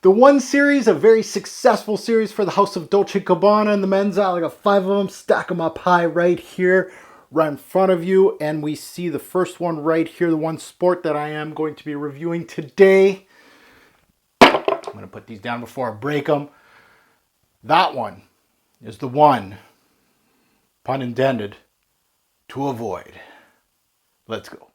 The One series, a very successful series for the House of Dolce Gabbana and the men's aisle. I got 5 of them, stack them up high right here, right in front of you. And we see the first one right here, the One Sport that I am going to be reviewing today. I'm going to put these down before I break them. That one is the one, pun intended, to avoid. Let's go.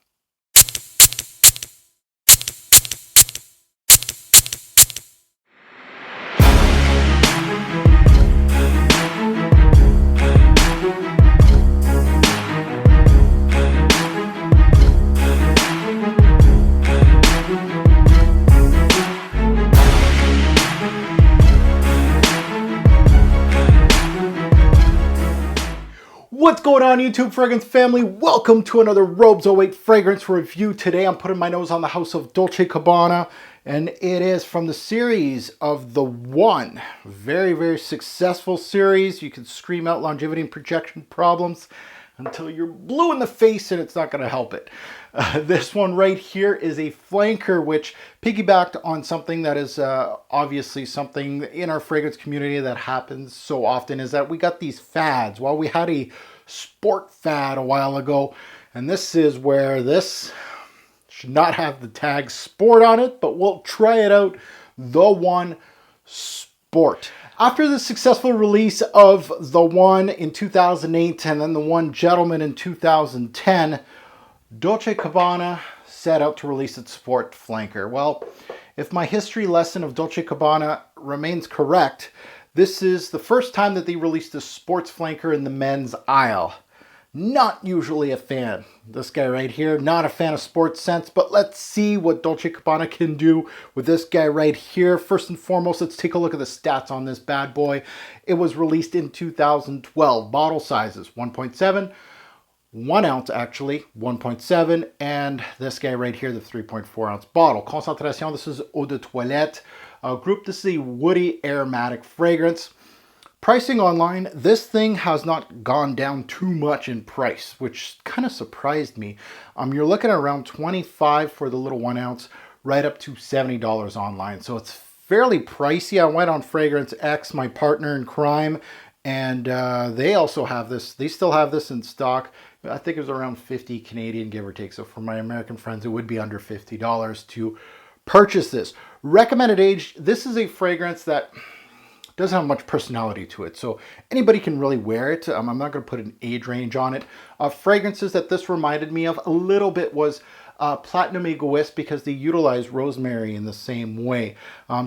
What's going on, YouTube fragrance family? Welcome to another Robes 08 fragrance review. Today I'm putting my nose on the House of Dolce Gabbana, and it is from the series of the One. Very, very successful series. You can scream out longevity and projection problems until you're blue in the face, and it's not going to help it. This one right here is a flanker, which piggybacked on something that is obviously something in our fragrance community that happens so often, is that we got these fads. Well, we had a sport fad a while ago, and this is where this should not have the tag sport on it, but we'll try it out. The One Sport. After the successful release of the One in 2008 and then the One Gentleman in 2010, Dolce Gabbana set out to release its sport flanker. Well, if my history lesson of Dolce Gabbana remains correct, this is the first time that they released a sports flanker in the men's aisle. Not usually a fan. This guy right here, not a fan of sports scents, but let's see what Dolce Gabbana can do with this guy right here. First and foremost, let's take a look at the stats on this bad boy. It was released in 2012. Bottle sizes, 1.7, 1 ounce actually, 1.7, and this guy right here, the 3.4 ounce bottle. Concentration, this is eau de toilette. Group, this is a woody aromatic fragrance. Pricing online, this thing has not gone down too much in price, which kind of surprised me. You're looking at around $25 for the little 1 ounce, right up to $70 online. So it's fairly pricey. I went on Fragrance X, my partner in crime, and they also have this. They still have this in stock. I think it was around 50 Canadian, give or take. So for my American friends, it would be under $50 to purchase this. Recommended age, this is a fragrance that doesn't have much personality to it, so anybody can really wear it. I'm not going to put an age range on it. Fragrances that this reminded me of a little bit was Platinum Egoist, because they utilize rosemary in the same way.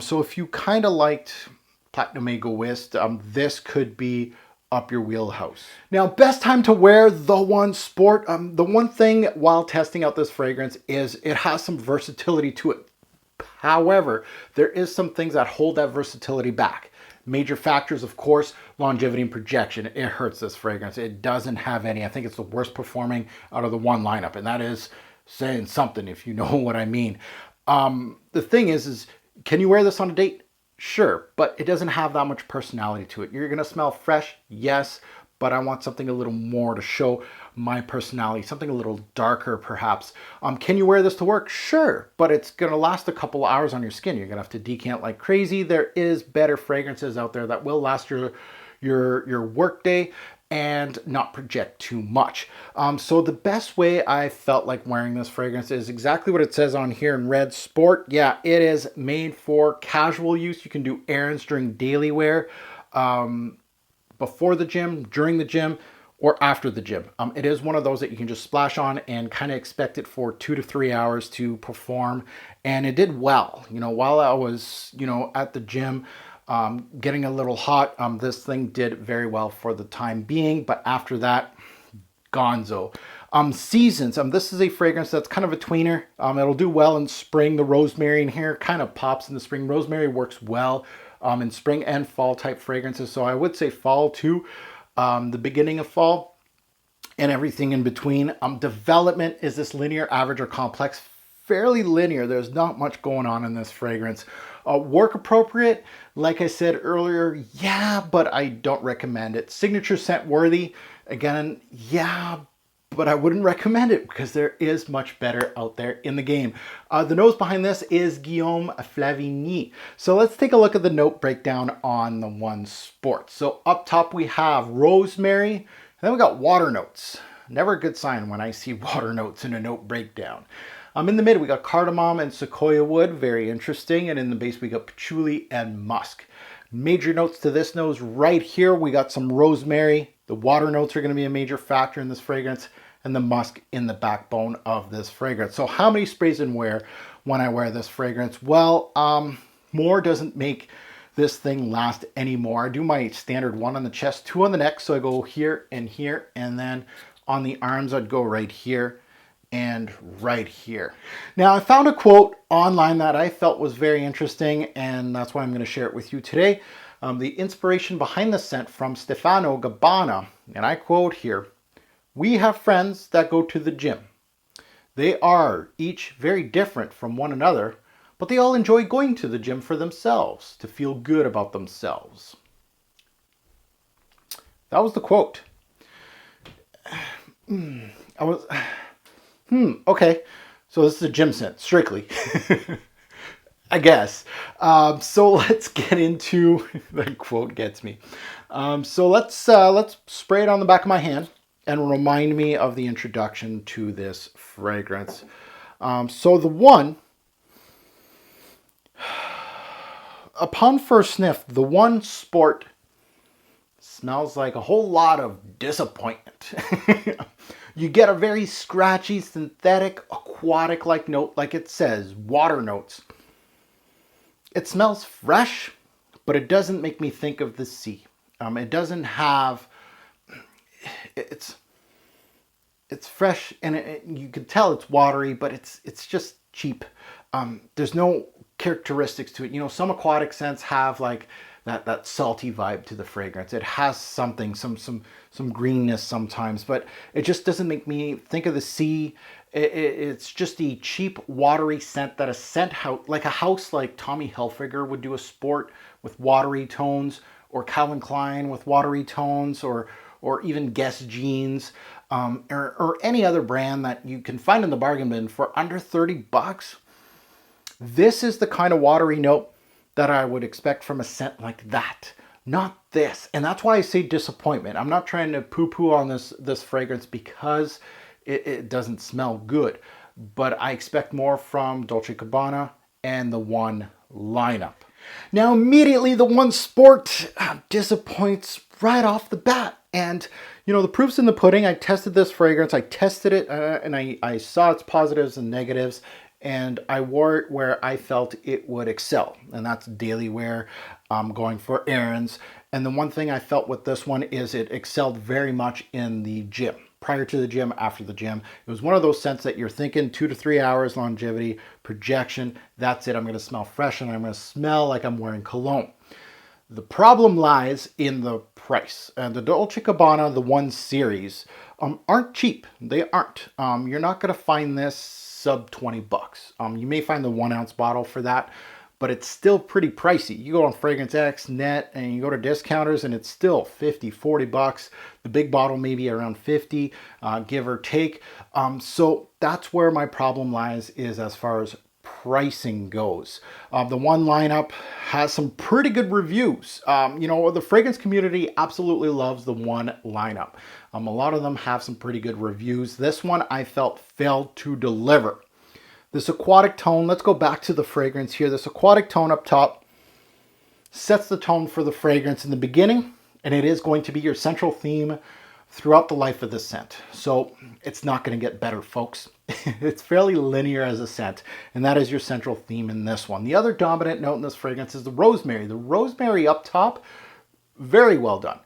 So if you kind of liked Platinum Egoist, this could be up your wheelhouse. Now, best time to wear the One Sport. The one thing while testing out this fragrance is it has some versatility to it. However, there is some things that hold that versatility back. Major factors, of course, longevity and projection. It hurts this fragrance. It doesn't have any. I think it's the worst performing out of the One lineup, and that is saying something, if you know what I mean. The thing is can you wear this on a date? Sure, but it doesn't have that much personality to it. You're going to smell fresh, yes, but I want something a little more to show my personality, something a little darker perhaps. Can you wear this to work? Sure, but it's going to last a couple hours on your skin. You're going to have to decant like crazy. There is better fragrances out there that will last your work day and not project too much. So the best way I felt like wearing this fragrance is exactly what it says on here in red, sport. Yeah, it is made for casual use. You can do errands during daily wear, before the gym, during the gym, or after the gym. It is one of those that you can just splash on and kind of expect it for 2 to 3 hours to perform. And it did well. You know, while I was, at the gym, getting a little hot, this thing did very well for the time being. But after that, gonzo. Seasons. This is a fragrance that's kind of a tweener. It'll do well in spring. The rosemary in here kind of pops in the spring. Rosemary works well in spring and fall type fragrances. So I would say fall too. The beginning of fall and everything in between. Development, is this linear, average, or complex? Fairly linear. There's not much going on in this fragrance. Work appropriate, like I said earlier, yeah, but I don't recommend it. Signature scent worthy, again, yeah, but I wouldn't recommend it because there is much better out there in the game. The nose behind this is Guillaume Flavigny. So let's take a look at the note breakdown on the One Sport. So up top we have rosemary, and then we got water notes. Never a good sign when I see water notes in a note breakdown. In the mid we got cardamom and sequoia wood, very interesting, and in the base we got patchouli and musk. Major notes to this nose right here, we got some rosemary. The water notes are going to be a major factor in this fragrance, and the musk in the backbone of this fragrance. So how many sprays in wear when I wear this fragrance? Well, more doesn't make this thing last anymore. I do my standard 1 on the chest, 2 on the neck, so I go here, and then on the arms I'd go right here and right here. Now I found a quote online that I felt was very interesting, and that's why I'm going to share it with you today. The inspiration behind the scent from Stefano Gabbana, and I quote here, "We have friends that go to the gym. They are each very different from one another, but they all enjoy going to the gym for themselves, to feel good about themselves." That was the quote. Okay. So this is a gym scent, strictly. I guess. So let's get into, that quote gets me. So let's spray it on the back of my hand and remind me of the introduction to this fragrance. So the One, upon first sniff, the One Sport smells like a whole lot of disappointment. You get a very scratchy, synthetic, aquatic-like note, like it says, water notes. It smells fresh, but it doesn't make me think of the sea. It doesn't have, it's fresh, and you can tell it's watery, but it's just cheap. There's no characteristics to it. You know, some aquatic scents have like that salty vibe to the fragrance. It has something, some greenness sometimes, but it just doesn't make me think of the sea. It's just a cheap, watery scent that like a house like Tommy Hilfiger would do a sport with watery tones, or Calvin Klein with watery tones, or even Guess jeans, or any other brand that you can find in the bargain bin for under 30 bucks. This is the kind of watery note that I would expect from a scent like that, not this. And that's why I say disappointment. I'm not trying to poo-poo on this fragrance because it doesn't smell good, but I expect more from Dolce Gabbana and the One lineup. Now immediately the One Sport disappoints right off the bat. And you know, the proof's in the pudding. I tested this fragrance, I tested it, and I saw its positives and negatives, and I wore it where I felt it would excel, and that's daily wear, going for errands. And the one thing I felt with this one is it excelled very much in the gym. Prior to the gym, after the gym. It was one of those scents that you're thinking 2 to 3 hours longevity, projection, that's it. I'm going to smell fresh and I'm going to smell like I'm wearing cologne. The problem lies in the price. And the Dolce Gabbana, the One series, aren't cheap. They aren't. You're not going to find this sub 20 bucks. You may find the 1 ounce bottle for that, but it's still pretty pricey. You go on Fragrance X, Net, and you go to discounters and it's still 50, 40 bucks. The big bottle maybe around 50, give or take. So that's where my problem lies, is as far as pricing goes. The One lineup has some pretty good reviews. You know, the fragrance community absolutely loves the One lineup. A lot of them have some pretty good reviews. This one I felt failed to deliver. This aquatic tone, let's go back to the fragrance here. This aquatic tone up top sets the tone for the fragrance in the beginning, and it is going to be your central theme throughout the life of the scent. So it's not going to get better, folks. It's fairly linear as a scent, and that is your central theme in this one. The other dominant note in this fragrance is the rosemary. The rosemary up top, very well done.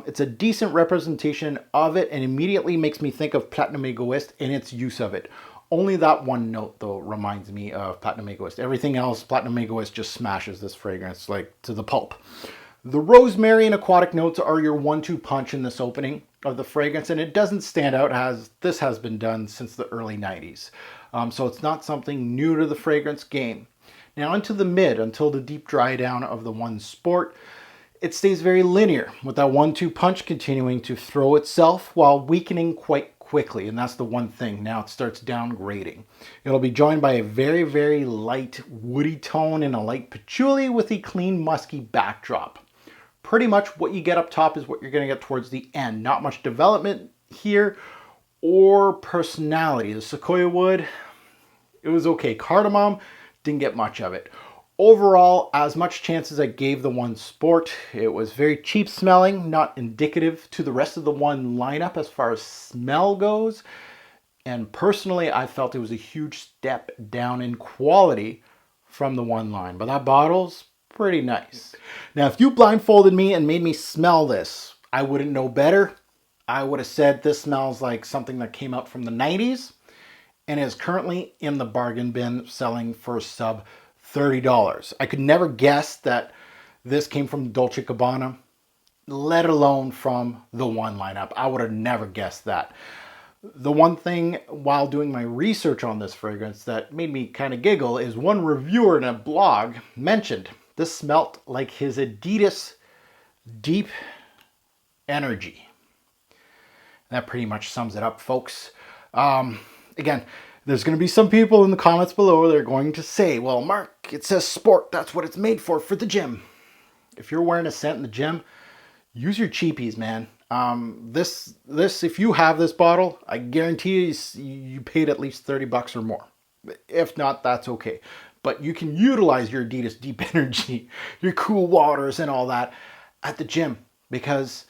It's a decent representation of it, and immediately makes me think of Platinum Egoist and its use of it. Only that one note, though, reminds me of Platinum Egoist. Everything else, Platinum Egoist just smashes this fragrance, like, to the pulp. The rosemary and aquatic notes are your 1-2 punch in this opening of the fragrance, and it doesn't stand out as this has been done since the early 90s. So it's not something new to the fragrance game. Now into the mid, until the deep dry down of the One Sport, it stays very linear, with that 1-2 punch continuing to throw itself while weakening quite quickly, and that's the one thing. Now it starts downgrading. It'll be joined by a very, very light woody tone and a light patchouli with a clean musky backdrop. Pretty much what you get up top is what you're going to get towards the end. Not much development here or personality. The sequoia wood, it was okay. Cardamom, didn't get much of it. Overall, as much chance as I gave the One Sport, it was very cheap smelling, not indicative to the rest of the One lineup as far as smell goes. And personally, I felt it was a huge step down in quality from the One line. But that bottle's pretty nice. Now, if you blindfolded me and made me smell this, I wouldn't know better. I would have said this smells like something that came out from the 90s and is currently in the bargain bin selling for sub $30. I could never guess that this came from Dolce Gabbana, let alone from the One lineup. I would have never guessed that. The one thing while doing my research on this fragrance that made me kind of giggle is one reviewer in a blog mentioned this smelt like his Adidas Deep Energy. That pretty much sums it up, folks. Again, there's going to be some people in the comments below that are going to say, well, Mark, it says sport. That's what it's made for the gym. If you're wearing a scent in the gym, use your cheapies, man. This, if you have this bottle, I guarantee you paid at least 30 bucks or more. If not, that's okay. But you can utilize your Adidas Deep Energy, your cool waters and all that at the gym, because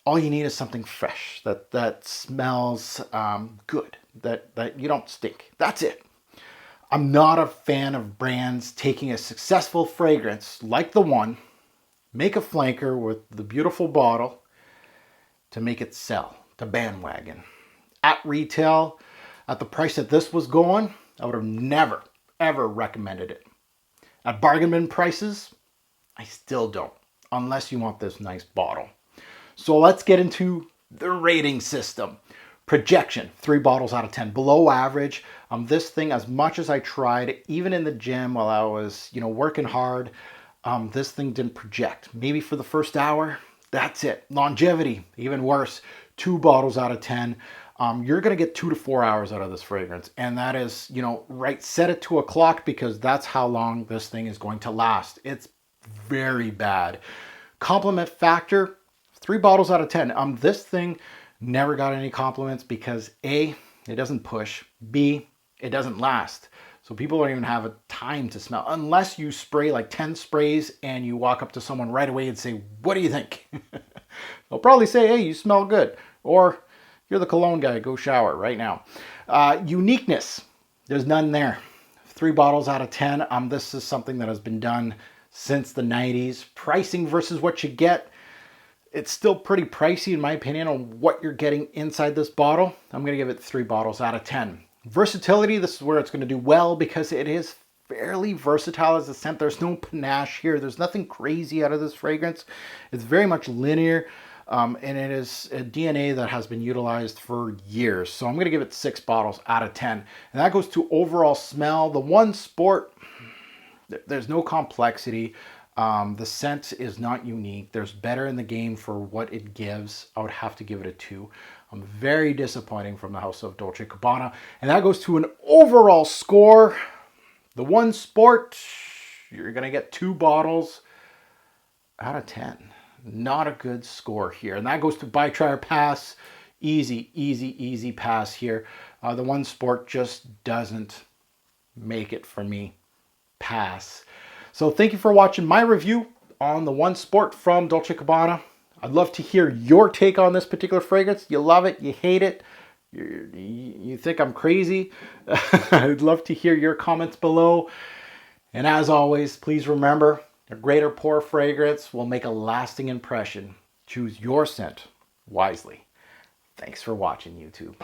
all you need is something fresh that smells good, that you don't stink. That's it. I'm not a fan of brands taking a successful fragrance like the One, make a flanker with the beautiful bottle to make it sell, to bandwagon. At retail, at the price that this was going, I would have never, ever recommended it. At bargain bin prices, I still don't, unless you want this nice bottle. So let's get into the rating system. Projection, 3 bottles out of 10, below average. This thing, as much as I tried, even in the gym while I was, working hard, this thing didn't project. Maybe for the first hour, that's it. Longevity, even worse, 2 bottles out of 10. You're gonna get 2 to 4 hours out of this fragrance. And that is, right, set it to a clock because that's how long this thing is going to last. It's very bad. Compliment factor, 3 bottles out of 10. This thing never got any compliments because A, it doesn't push. B, it doesn't last. So people don't even have a time to smell unless you spray like 10 sprays and you walk up to someone right away and say, what do you think? They'll probably say, hey, you smell good. Or you're the cologne guy, go shower right now. Uniqueness, there's none there. 3 bottles out of 10. This is something that has been done since the 90s. Pricing versus what you get, it's still pretty pricey in my opinion on what you're getting inside this bottle. I'm going to give it 3 bottles out of 10. Versatility, this is where it's going to do well because it is fairly versatile as a scent. There's no panache here. There's nothing crazy out of this fragrance. It's very much linear, and it is a DNA that has been utilized for years. So I'm going to give it 6 bottles out of 10. And that goes to overall smell. The One Sport, there's no complexity. The scent is not unique. There's better in the game for what it gives. I would have to give it a 2. Very disappointing from the house of Dolce Gabbana. And that goes to an overall score. The One Sport, you're going to get 2 bottles out of 10. Not a good score here. And that goes to buy, try, or pass. Easy, easy, easy pass here. The One Sport just doesn't make it for me. Pass. So thank you for watching my review on the One Sport from Dolce Gabbana. I'd love to hear your take on this particular fragrance. You love it, you hate it, you think I'm crazy. I'd love to hear your comments below. And as always, please remember, a great or poor fragrance will make a lasting impression. Choose your scent wisely. Thanks for watching, YouTube.